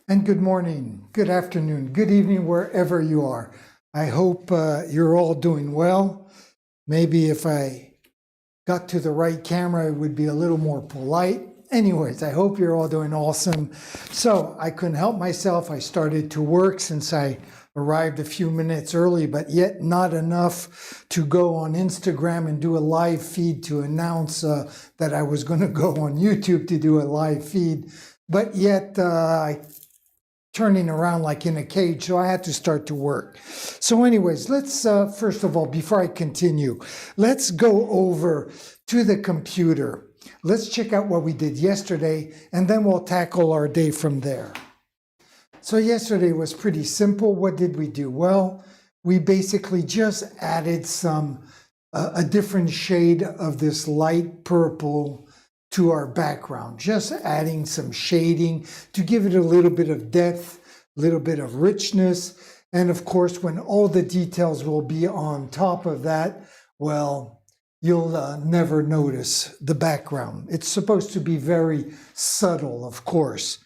And good morning, good afternoon, good evening, wherever you are. I hope you're all doing well. Maybe if I got to the right camera, it would be a little more polite. Anyways, I hope you're all doing awesome. So I couldn't help myself. I started to work since I arrived a few minutes early, but yet not enough to go on Instagram and do a live feed to announce that I was going to go on YouTube to do a live feed. But yet I turning around like in a cage, so I had to start to work. So anyways, let's first of all, before I continue, let's go over to the computer. Let's check out what we did yesterday, and then we'll tackle our day from there. So yesterday was pretty simple. What did we do? Well, we basically just added a different shade of this light purple to our background, just adding some shading to give it a little bit of depth, a little bit of richness. And of course, when all the details will be on top of that, well, you'll never notice the background. It's supposed to be very subtle, of course.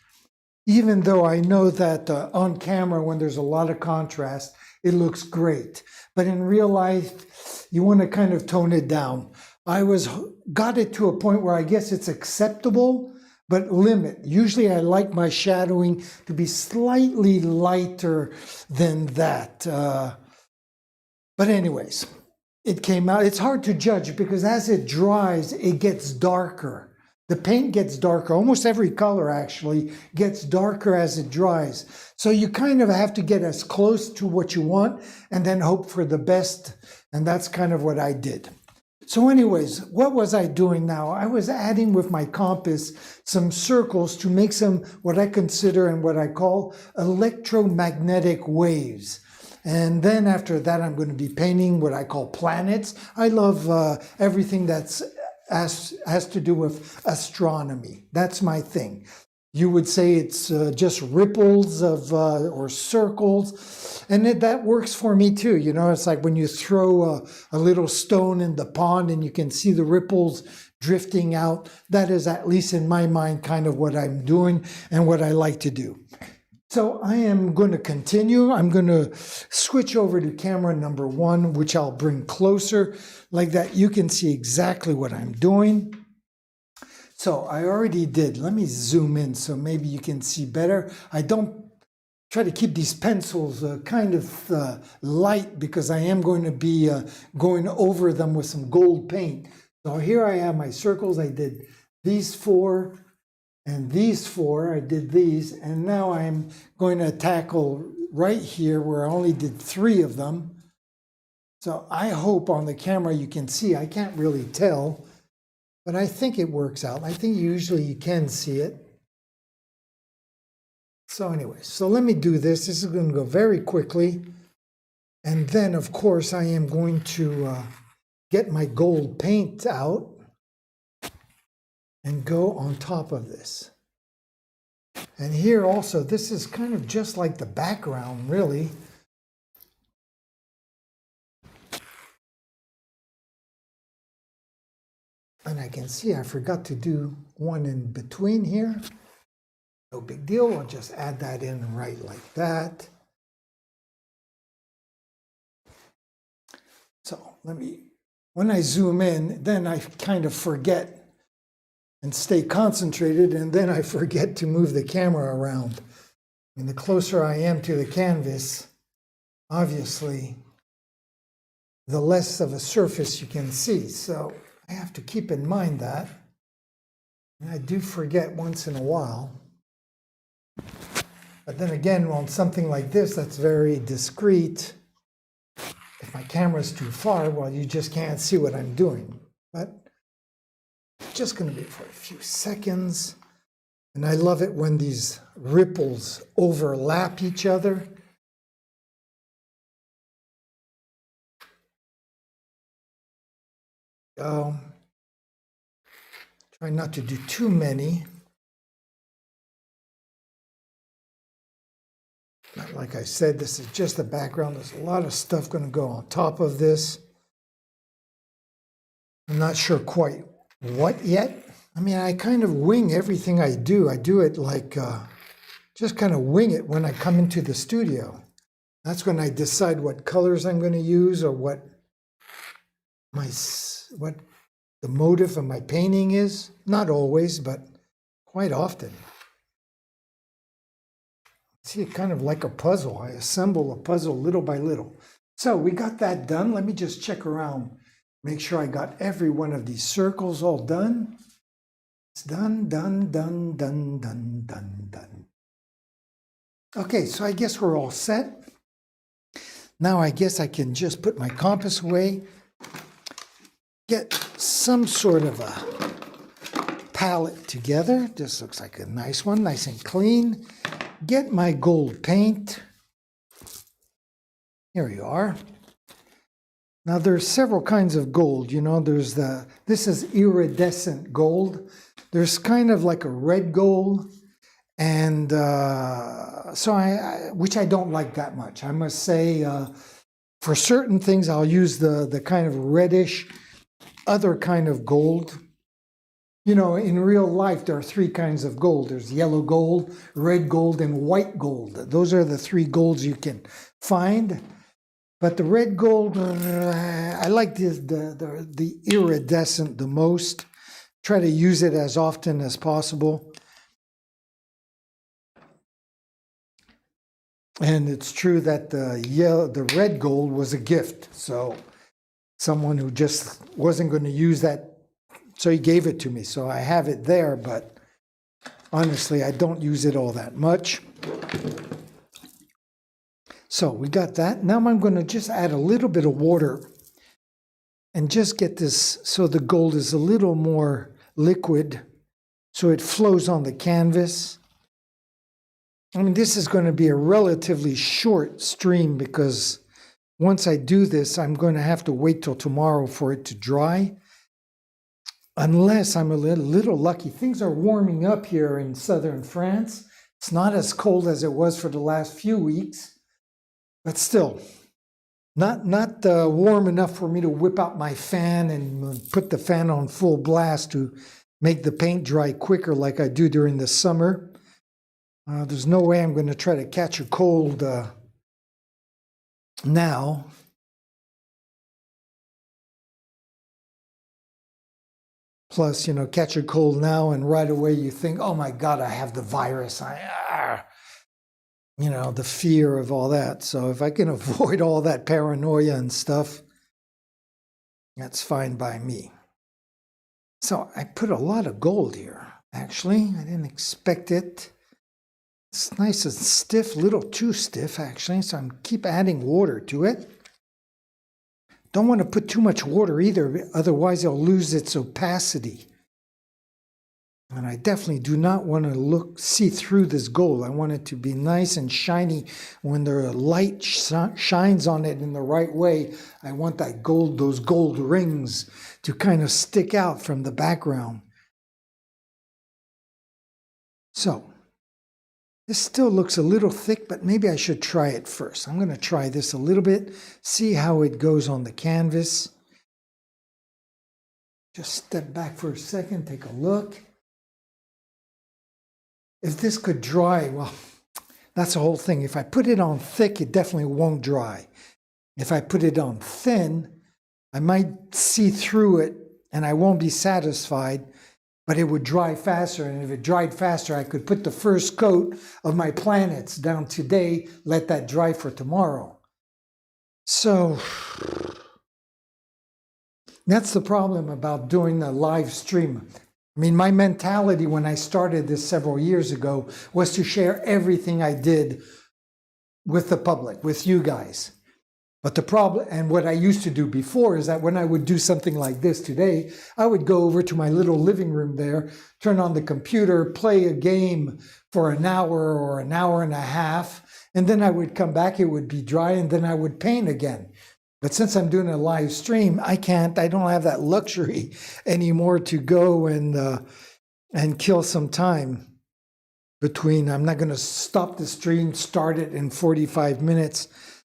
Even though I know that on camera, when there's a lot of contrast, it looks great. But in real life, you want to kind of tone it down. I got it to a point where I guess it's acceptable, but limit. Usually I like my shadowing to be slightly lighter than that. But anyways, it came out. It's hard to judge because as it dries, it gets darker. The paint gets darker. Almost every color actually gets darker as it dries. So you kind of have to get as close to what you want and then hope for the best. And that's kind of what I did. So anyways, what was I doing now? I was adding with my compass some circles to make some what I consider and what I call electromagnetic waves. And then after that, I'm going to be painting what I call planets. I love everything that's has to do with astronomy. That's my thing. You would say it's just ripples of or circles, and that works for me too. You know, it's like when you throw a little stone in the pond and you can see the ripples drifting out. That is, at least in my mind, kind of what I'm doing and what I like to do. So I am going to continue. I'm going to switch over to camera number 1, which I'll bring closer like that. You can see exactly what I'm doing. So I already did. Let me zoom in so maybe you can see better. I don't try to keep these pencils kind of light because I am going to be going over them with some gold paint. So here I have my circles. I did these 4 and these 4. I did these. And now I'm going to tackle right here where I only did 3 of them. So I hope on the camera you can see. I can't really tell. But I think it works out. I think usually you can see it. So anyway, so let me do this. This is going to go very quickly. And then, of course, I am going to get my gold paint out and go on top of this. And here also, this is kind of just like the background, really. And I can see I forgot to do one in between here. No big deal. I'll just add that in right like that. So when I zoom in, then I kind of forget and stay concentrated, and then I forget to move the camera around. I mean, the closer I am to the canvas, obviously, the less of a surface you can see. So I have to keep in mind that. And I do forget once in a while. But then again, on something like this that's very discreet, if my camera's too far, well, you just can't see what I'm doing. But it's just going to be for a few seconds. And I love it when these ripples overlap each other. Try not to do too many. But like I said, this is just the background. There's a lot of stuff going to go on top of this. I'm not sure quite what yet. I mean, I kind of wing everything I do. I do it like just kind of wing it when I come into the studio. That's when I decide what colors I'm going to use or what the motive of my painting is. Not always, but quite often. See, it kind of like a puzzle. I assemble a puzzle little by little. So we got that done. Let me just check around. Make sure I got every one of these circles all done. It's done, done, done, done, done, done, done. Okay, so I guess we're all set. Now I guess I can just put my compass away, get some sort of a palette together. This looks like a nice one, nice and clean. Get my gold paint. Here you are. Now there's several kinds of gold. You know, this is iridescent gold. There's kind of like a red gold, and which I don't like that much. I must say, for certain things, I'll use the kind of reddish, other kind of gold. You know, in real life, there are three kinds of gold. There's yellow gold, red gold, and white gold. Those are the three golds you can find. But the red gold, I like the iridescent the most. Try to use it as often as possible. And it's true that the red gold was a gift. So someone who just wasn't going to use that, so he gave it to me. So I have it there, but honestly, I don't use it all that much. So we got that. Now I'm going to just add a little bit of water and just get this so the gold is a little more liquid so it flows on the canvas. I mean, this is going to be a relatively short stream because once I do this, I'm going to have to wait till tomorrow for it to dry. Unless I'm a little lucky. Things are warming up here in southern France. It's not as cold as it was for the last few weeks, but still, not warm enough for me to whip out my fan and put the fan on full blast to make the paint dry quicker like I do during the summer. There's no way I'm going to try to catch a cold now. Plus, you know, catch a cold now and right away you think, oh my God, I have the virus. You know, the fear of all that. So if I can avoid all that paranoia and stuff, that's fine by me. So I put a lot of gold here, actually. I didn't expect it. It's nice and stiff, a little too stiff, actually. So I'm keep adding water to it. Don't want to put too much water either, otherwise it'll lose its opacity. And I definitely do not want to see through this gold. I want it to be nice and shiny. When the light shines on it in the right way, I want that gold, those gold rings to kind of stick out from the background. So, this still looks a little thick, but maybe I should try it first. I'm going to try this a little bit, see how it goes on the canvas. Just step back for a second, take a look. If this could dry, well, that's the whole thing. If I put it on thick, it definitely won't dry. If I put it on thin, I might see through it and I won't be satisfied, but it would dry faster. And if it dried faster, I could put the first coat of my planets down today, let that dry for tomorrow. So that's the problem about doing a live stream. I mean, my mentality when I started this several years ago was to share everything I did with the public, with you guys. But the problem, and what I used to do before, is that when I would do something like this today, I would go over to my little living room there, turn on the computer, play a game for an hour or an hour and a half, and then I would come back, it would be dry, and then I would paint again. But since I'm doing a live stream, I don't have that luxury anymore to go and kill some time between. I'm not going to stop the stream, start it in 45 minutes.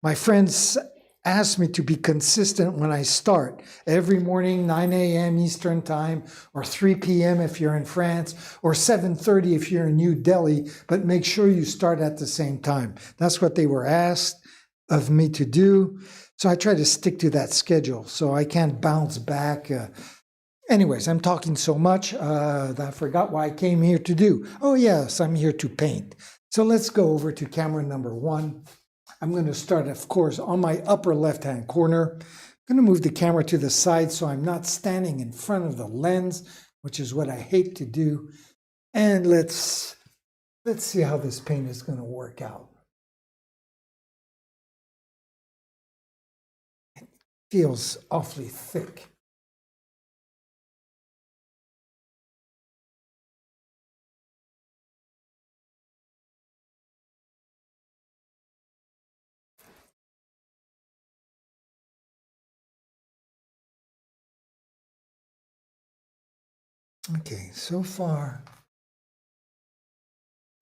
My friends asked me to be consistent when I start. Every morning, 9 a.m. Eastern Time, or 3 p.m. if you're in France, or 7:30 if you're in New Delhi, but make sure you start at the same time. That's what they were asked of me to do. So I try to stick to that schedule so I can't bounce back. Anyways, I'm talking so much that I forgot what I came here to do. Oh yes, I'm here to paint. So let's go over to camera number 1. I'm going to start, of course, on my upper left-hand corner. I'm going to move the camera to the side so I'm not standing in front of the lens, which is what I hate to do. And let's see how this paint is going to work out. It feels awfully thick. Okay, so far,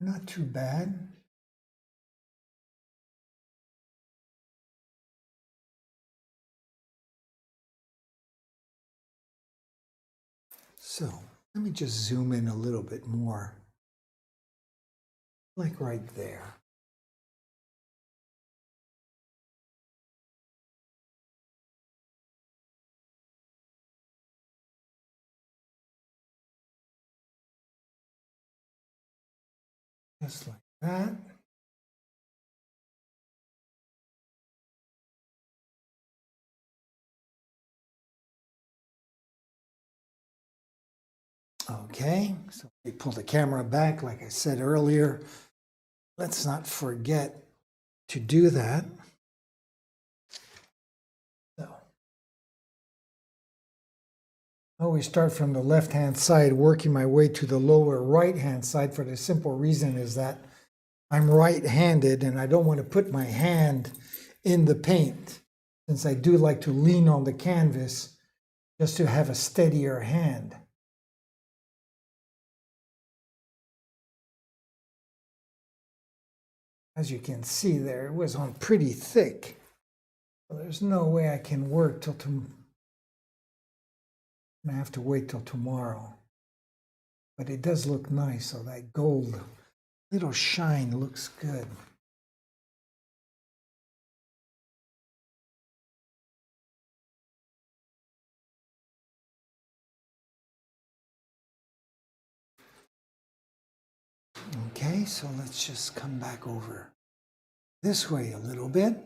not too bad. So let me just zoom in a little bit more, like right there. Just like that. Okay, so we pull the camera back, like I said earlier. Let's not forget to do that. So, I always start from the left-hand side, working my way to the lower right-hand side for the simple reason is that I'm right-handed and I don't want to put my hand in the paint, since I do like to lean on the canvas just to have a steadier hand. As you can see there, it was on pretty thick. So there's no way I can work till I have to wait till tomorrow. But it does look nice, so that gold little shine looks good. Okay, so let's just come back over this way a little bit.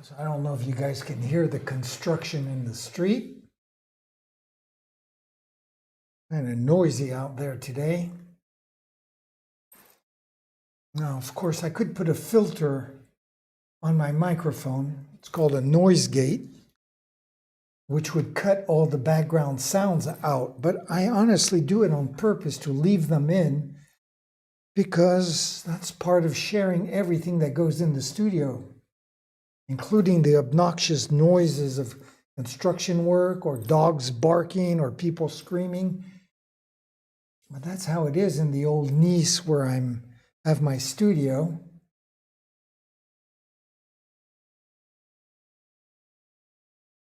So I don't know if you guys can hear the construction in the street. Kind of noisy out there today. Now, of course, I could put a filter on my microphone. It's called a noise gate, which would cut all the background sounds out. But I honestly do it on purpose to leave them in because that's part of sharing everything that goes in the studio, including the obnoxious noises of construction work or dogs barking or people screaming. But that's how it is in the old Nice where I have my studio.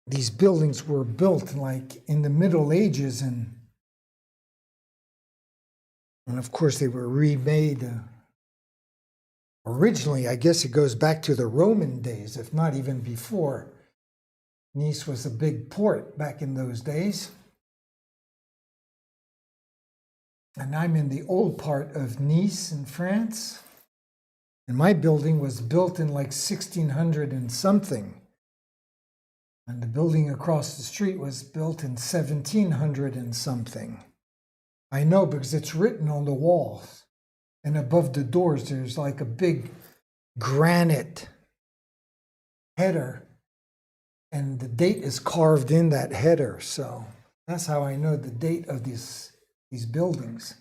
These buildings were built like in the Middle Ages, and of course they were remade. Originally, I guess it goes back to the Roman days, if not even before. Nice was a big port back in those days. And I'm in the old part of Nice in France. And my building was built in like 1600 and something. And the building across the street was built in 1700 and something. I know because it's written on the walls. And above the doors, there's like a big granite header. And the date is carved in that header. So that's how I know the date of these buildings.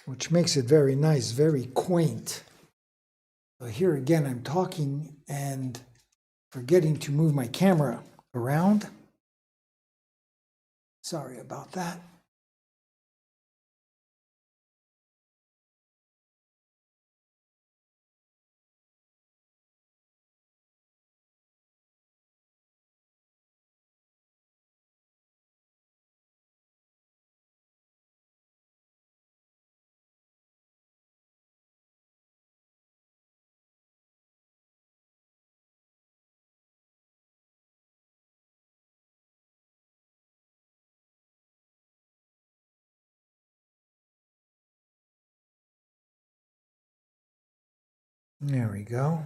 Which makes it very nice, very quaint. So here again, I'm talking and forgetting to move my camera around. Sorry about that. There we go.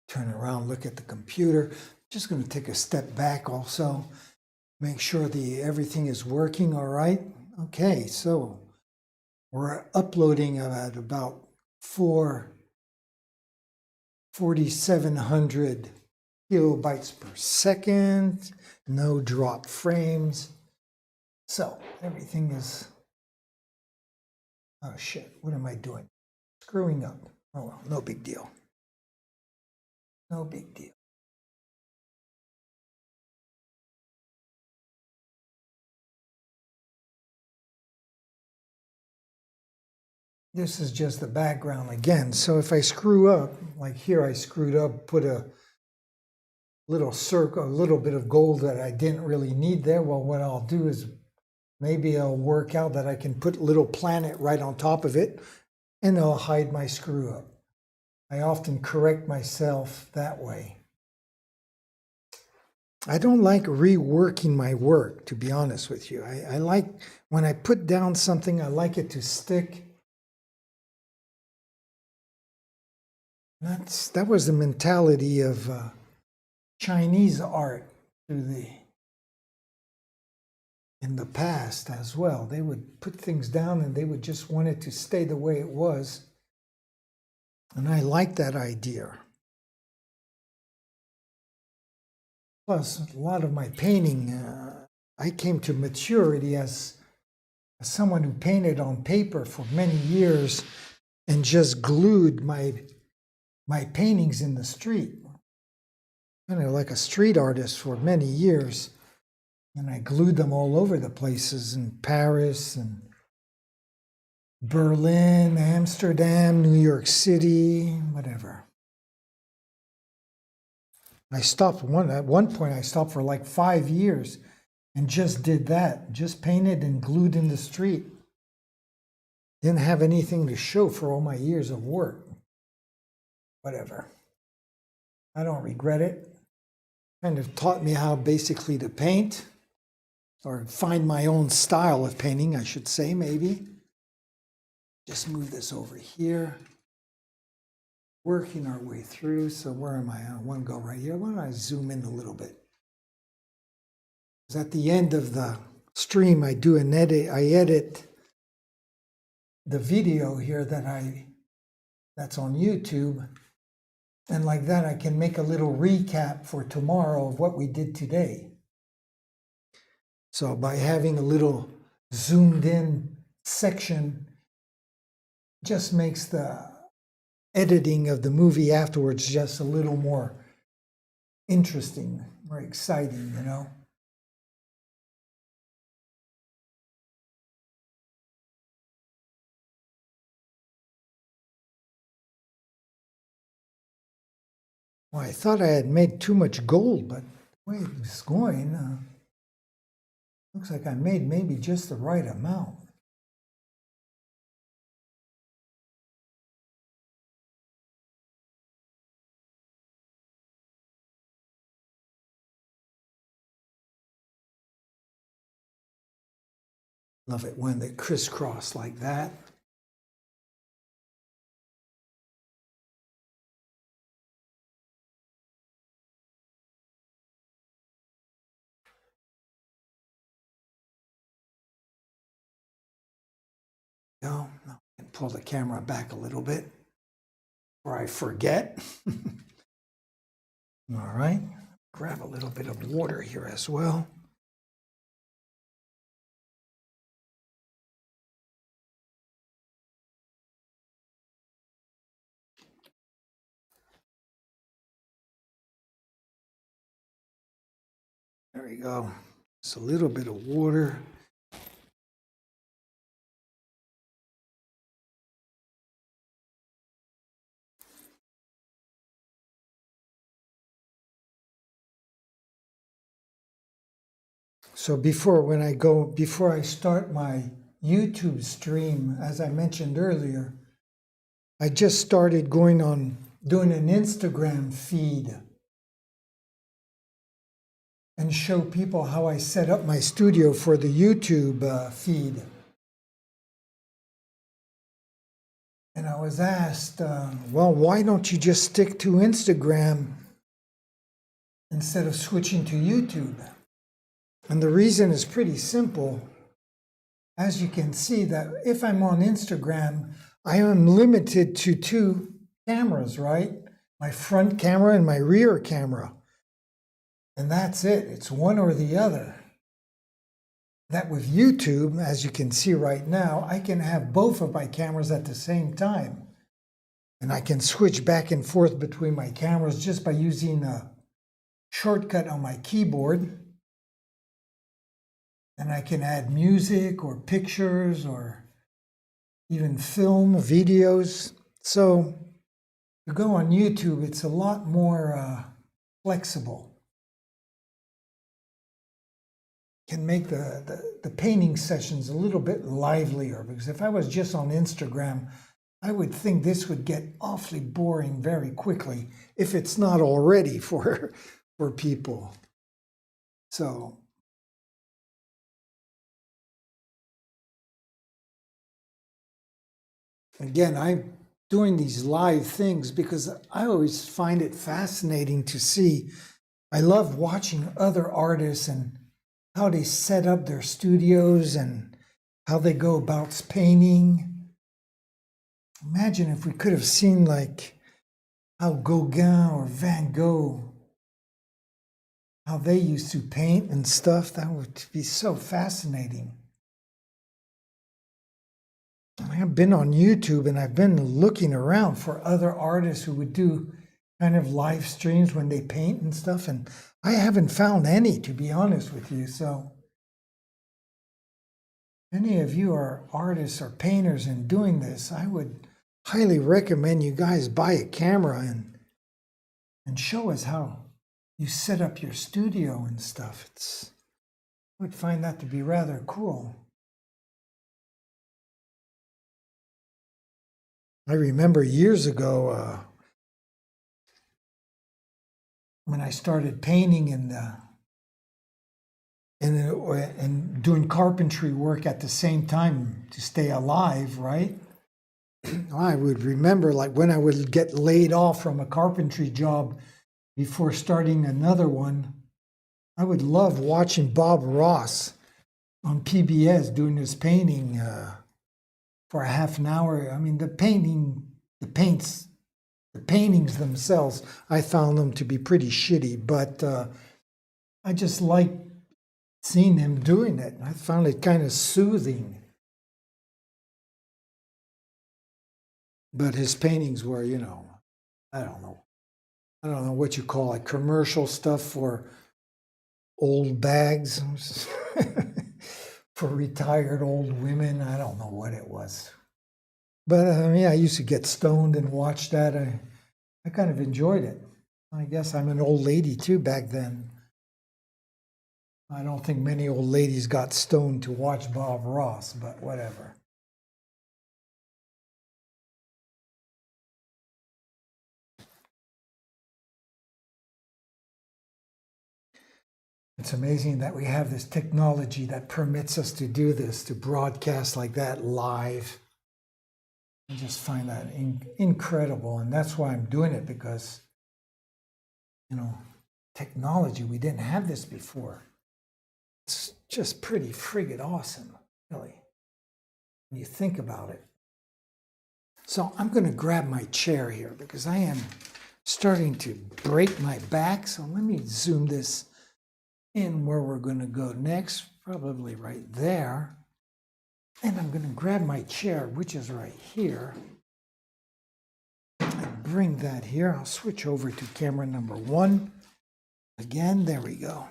Turn around, look at the computer. Just going to take a step back also, make sure everything is working all right. Okay, so we're uploading at about 4,700 kilobytes per second, no drop frames. So everything is, oh shit, what am I doing? Screwing up. Oh well, no big deal. No big deal. This is just the background again. So if I screw up, like here I screwed up, put a little circle, a little bit of gold that I didn't really need there. Well, what I'll do is maybe I'll work out that I can put a little planet right on top of it and it'll hide my screw up. I often correct myself that way. I don't like reworking my work, to be honest with you. I like, when I put down something, I like it to stick. That was the mentality of Chinese art in the past as well. They would put things down and they would just want it to stay the way it was. And I like that idea. Plus, a lot of my painting, I came to maturity as someone who painted on paper for many years and just glued my paintings in the street. Kind of like a street artist for many years. And I glued them all over the places in Paris and Berlin, Amsterdam, New York City, whatever. I stopped at one point I stopped for like 5 years and just did that, just painted and glued in the street. Didn't have anything to show for all my years of work. Whatever. I don't regret it. Kind of taught me how basically to paint, or find my own style of painting, I should say, maybe. Just move this over here. Working our way through. So where am I? I want to go right here. Why don't I zoom in a little bit? Because at the end of the stream, I do an edit. I edit the video here that's on YouTube. And like that, I can make a little recap for tomorrow of what we did today. So by having a little zoomed in section, just makes the editing of the movie afterwards just a little more interesting, more exciting, you know? Well, I thought I had made too much gold, but the way it was going, looks like I made maybe just the right amount. Love it when they crisscross like that. No, I can pull the camera back a little bit or I forget. All right, grab a little bit of water here as well. There we go. Just a little bit of water. So before I start my YouTube stream, as I mentioned earlier, I just started doing an Instagram feed and show people how I set up my studio for the YouTube feed. And I was asked, well, why don't you just stick to Instagram instead of switching to YouTube? And the reason is pretty simple. As you can see, that if I'm on Instagram, I am limited to 2 cameras, right? My front camera and my rear camera. And that's it. It's one or the other. That with YouTube, as you can see right now, I can have both of my cameras at the same time. And I can switch back and forth between my cameras just by using a shortcut on my keyboard. And I can add music or pictures or even film, videos. So to go on YouTube, it's a lot more flexible. Can make the painting sessions a little bit livelier, because if I was just on Instagram, I would think this would get awfully boring very quickly if it's not already for people. So again, I'm doing these live things because I always find it fascinating to see. I love watching other artists and how they set up their studios and how they go about painting. Imagine if we could have seen like how Gauguin or Van Gogh, how they used to paint and stuff. That would be so fascinating. I've been on YouTube and I've been looking around for other artists who would do kind of live streams when they paint and stuff, and I haven't found any, to be honest with you. So if any of you are artists or painters and doing this, I would highly recommend you guys buy a camera and show us how you set up your studio and stuff. I would find that to be rather cool. I remember years ago when I started painting and doing carpentry work at the same time to stay alive, right? I would remember like when I would get laid off from a carpentry job before starting another one, I would love watching Bob Ross on PBS doing his painting for a half an hour. I mean, the paintings themselves, I found them to be pretty shitty, but I just liked seeing him doing it. I found it kind of soothing. But his paintings were, I don't know what you call it, commercial stuff for old bags, for retired old women. I don't know what it was. But I used to get stoned and watch that. I kind of enjoyed it. I guess I'm an old lady too back then. I don't think many old ladies got stoned to watch Bob Ross, but whatever. It's amazing that we have this technology that permits us to do this, to broadcast like that live. I just find that incredible, and that's why I'm doing it, because, technology, we didn't have this before. It's just pretty friggin' awesome, really, when you think about it. So I'm going to grab my chair here because I am starting to break my back. So let me zoom this in where we're going to go next, probably right there. And I'm going to grab my chair, which is right here. And bring that here. I'll switch over to camera number 1. Again, there we go.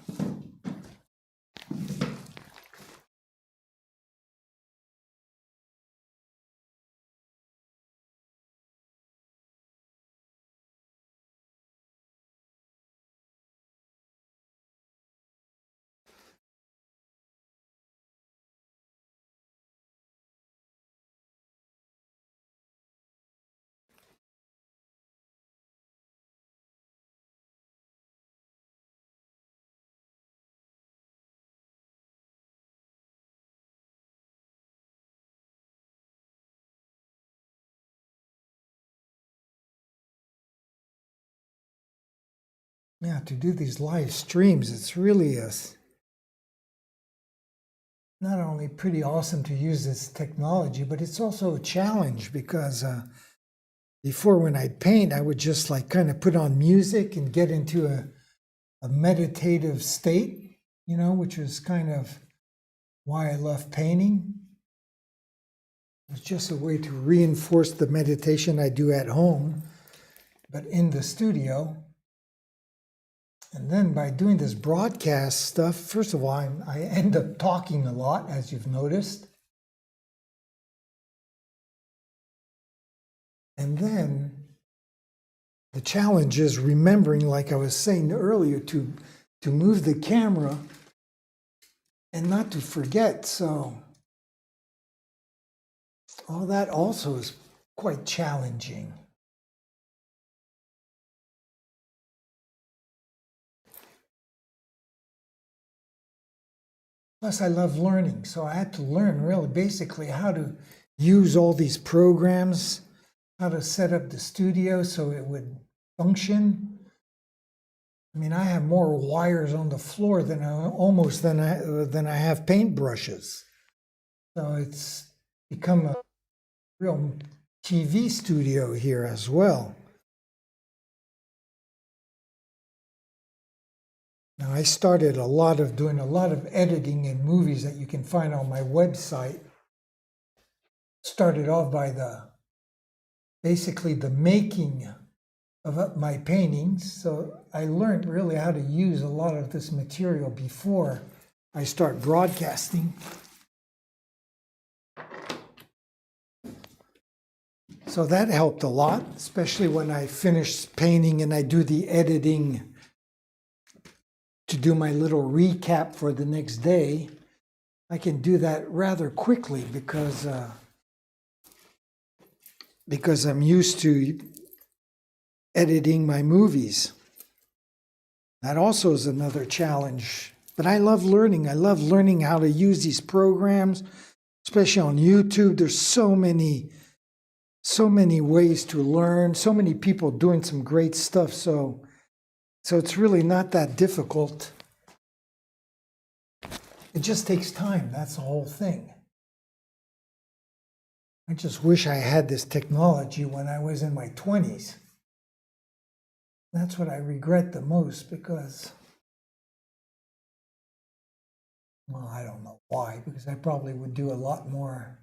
Yeah, to do these live streams, it's really not only pretty awesome to use this technology, but it's also a challenge because before when I'd paint, I would just like kind of put on music and get into a meditative state, which was kind of why I love painting. It's just a way to reinforce the meditation I do at home, but in the studio. And then by doing this broadcast stuff, first of all, I end up talking a lot, as you've noticed. And then the challenge is remembering, like I was saying earlier, to move the camera and not to forget. So all that also is quite challenging. Plus, I love learning, so I had to learn really basically how to use all these programs, how to set up the studio so it would function. I mean, I have more wires on the floor than I have paintbrushes. So it's become a real TV studio here as well. Now, I started doing a lot of editing in movies that you can find on my website. Started off by basically the making of my paintings. So I learned really how to use a lot of this material before I start broadcasting. So that helped a lot, especially when I finish painting and I do the editing to do my little recap for the next day. I can do that rather quickly because I'm used to editing my movies. That also is another challenge. But I love learning. I love learning how to use these programs, especially on YouTube. There's so many ways to learn, so many people doing some great stuff. So it's really not that difficult. It just takes time. That's the whole thing. I just wish I had this technology when I was in my 20s. That's what I regret the most because, well, I don't know why, because I probably would do a lot more.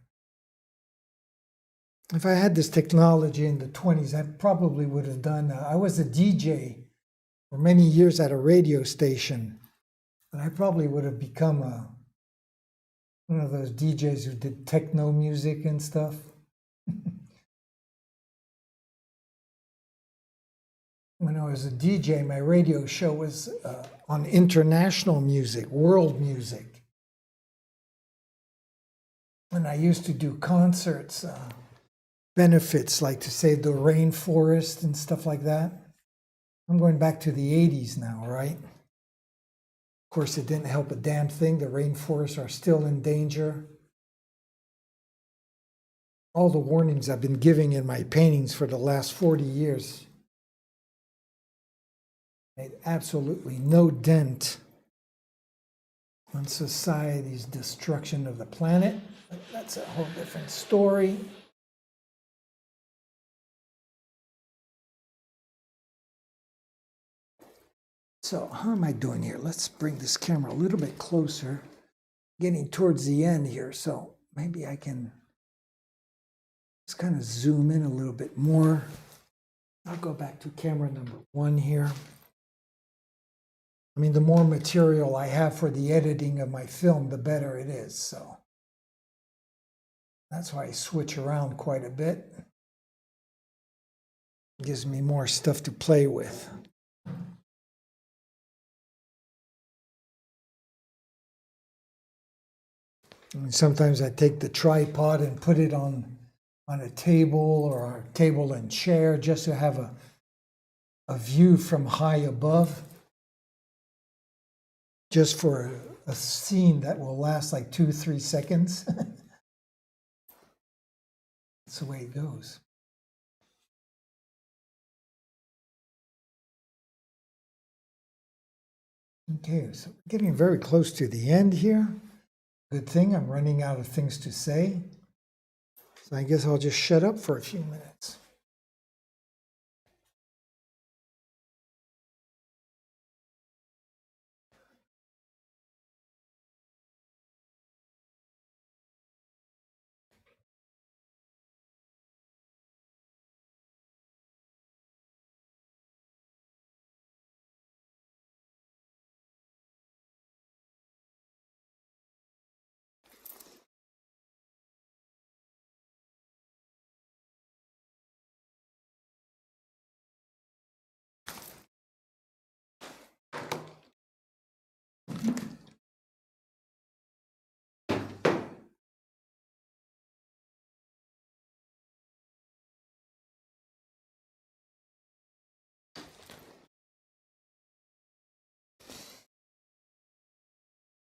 If I had this technology in the 20s, I probably would have done, I was a DJ for many years at a radio station, and I probably would have become one of those DJs who did techno music and stuff. When I was a DJ, my radio show was on international music, world music. And I used to do concerts, benefits like to save the rainforest and stuff like that. I'm going back to the 80s now, right? Of course, it didn't help a damn thing. The rainforests are still in danger. All the warnings I've been giving in my paintings for the last 40 years made absolutely no dent on society's destruction of the planet. But that's a whole different story. So how am I doing here? Let's bring this camera a little bit closer. Getting towards the end here, so maybe I can just kind of zoom in a little bit more. I'll go back to camera number 1 here. I mean, the more material I have for the editing of my film, the better it is. So that's why I switch around quite a bit. It gives me more stuff to play with. And sometimes I take the tripod and put it on a table or a table and chair just to have a view from high above. Just for a scene that will last like 2-3 seconds. That's the way it goes. Okay, so we're getting very close to the end here. Good thing I'm running out of things to say. So I guess I'll just shut up for a few minutes.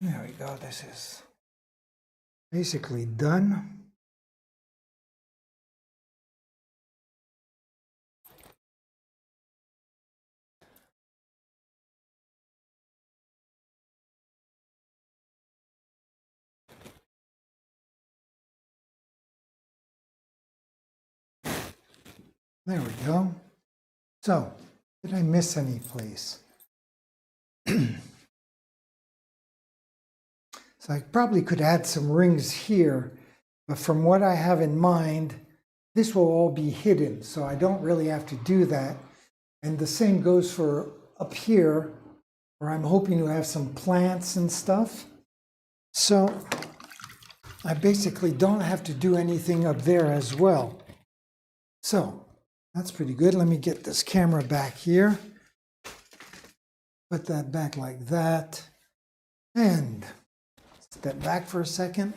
There we go, this is basically done. There we go. So, did I miss any place? So I probably could add some rings here, but from what I have in mind, this will all be hidden, so I don't really have to do that. And the same goes for up here, where I'm hoping to have some plants and stuff. So I basically don't have to do anything up there as well. So that's pretty good. Let me get this camera back here. Put that back like that. And step back for a second.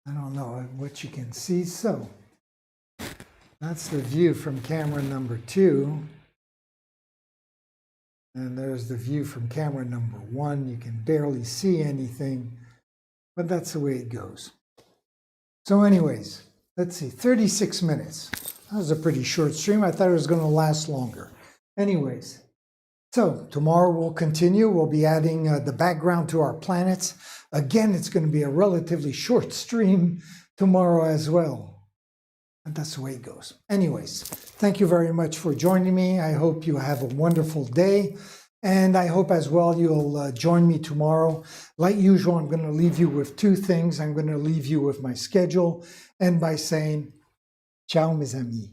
I don't know what you can see. So that's the view from camera number 2. And there's the view from camera number 1. You can barely see anything, but that's the way it goes. So anyways, let's see, 36 minutes. That was a pretty short stream. I thought it was going to last longer. Anyways, so tomorrow we'll continue. We'll be adding the background to our planets. Again, it's going to be a relatively short stream tomorrow as well. And that's the way it goes. Anyways, thank you very much for joining me. I hope you have a wonderful day. And I hope as well you'll join me tomorrow. Like usual, I'm going to leave you with 2 things. I'm going to leave you with my schedule and by saying, ciao mes amis.